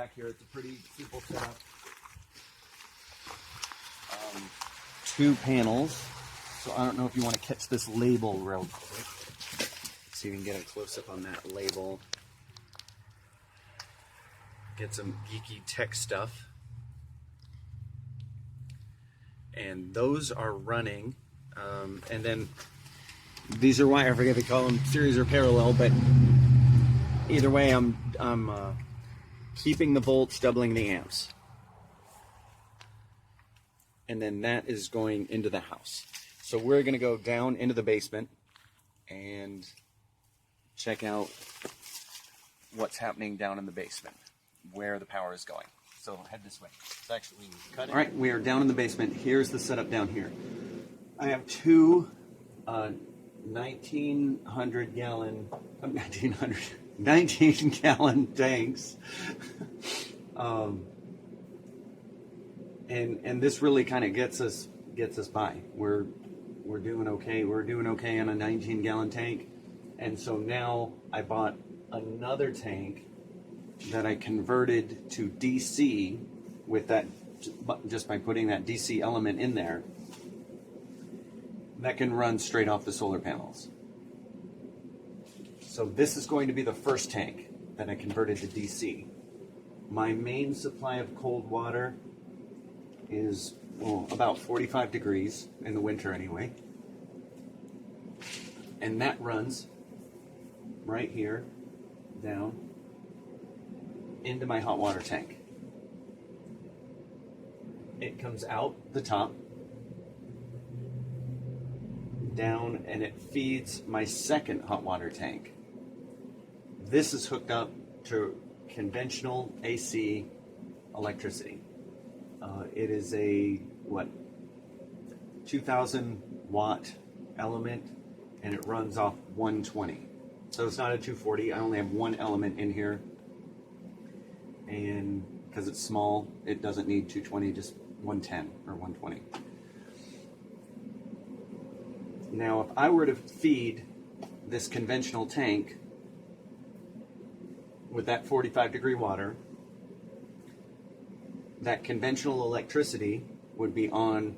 back here. It's a pretty simple setup. 2 panels. So I don't know if you want to catch this label real quick. See if we can get a close-up on that label. Get some geeky tech stuff. And those are running. And then these are wire. I forget if they call them series or parallel, but either way, I'm keeping the volts, doubling the amps. And then that is going into the house. So we're going to go down into the basement and check out what's happening down in the basement, where the power is going. So head this way. It's actually cutting. All right, we are down in the basement. Here's the setup down here. I have 2 19 gallon tanks. And this really kind of gets us by. We're doing okay. We're doing okay on a 19-gallon tank. And so now I bought another tank that I converted to DC with that, just by putting that DC element in there, that can run straight off the solar panels. So this is going to be the first tank that I converted to DC. My main supply of cold water is about 45 degrees in the winter anyway. And that runs right here down into my hot water tank. It comes out the top, down, and it feeds my second hot water tank. This is hooked up to conventional AC electricity. It is a 2,000 watt element, and it runs off 120. So it's not a 240. I only have one element in here, and because it's small, it doesn't need 220, just 110 or 120. Now, if I were to feed this conventional tank with that 45 degree water, that conventional electricity would be on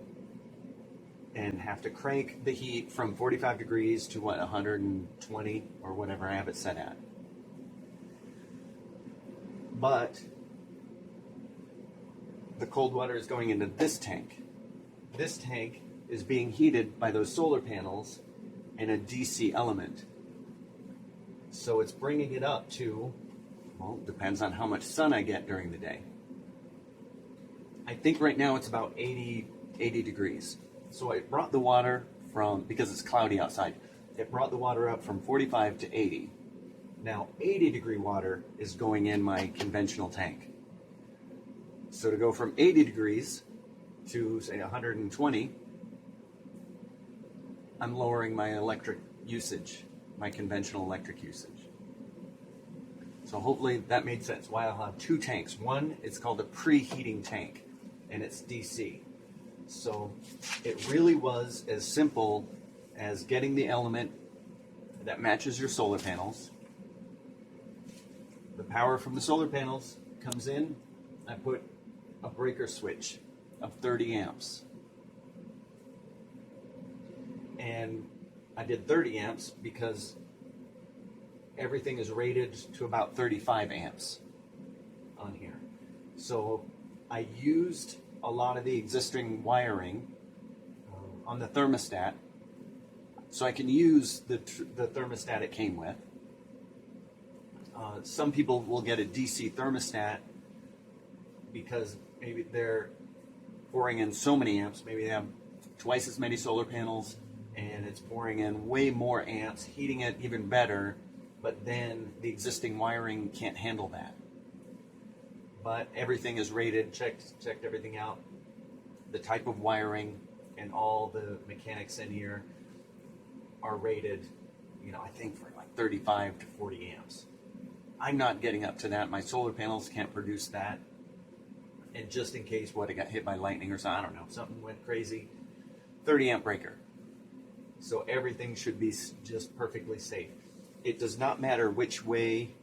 and have to crank the heat from 45 degrees to 120 or whatever I have it set at. But the cold water is going into this tank. This tank is being heated by those solar panels and a DC element. So it's bringing it up to, well, depends on how much sun I get during the day. I think right now it's about 80 degrees. So I brought the water from, because it's cloudy outside, it brought the water up from 45 to 80. Now 80 degree water is going in my conventional tank. So to go from 80 degrees to say 120, I'm lowering my electric usage, my conventional electric usage. So hopefully that made sense. Why I'll have 2 tanks. One, it's called a preheating tank, and it's DC. So it really was as simple as getting the element that matches your solar panels. The power from the solar panels comes in. I put a breaker switch of 30 amps. And I did 30 amps because everything is rated to about 35 amps on here. So I used a lot of the existing wiring on the thermostat, so I can use the thermostat it came with. Some people will get a DC thermostat because maybe they're pouring in so many amps, maybe they have twice as many solar panels, and it's pouring in way more amps, heating it even better, but then the existing wiring can't handle that. But everything is rated, checked everything out. The type of wiring and all the mechanics in here are rated, I think for like 35 to 40 amps. I'm not getting up to that. My solar panels can't produce that. And just in case it got hit by lightning or something, I don't know, something went crazy, 30 amp breaker. So everything should be just perfectly safe. It does not matter which way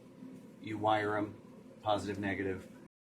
you wire them, positive, negative.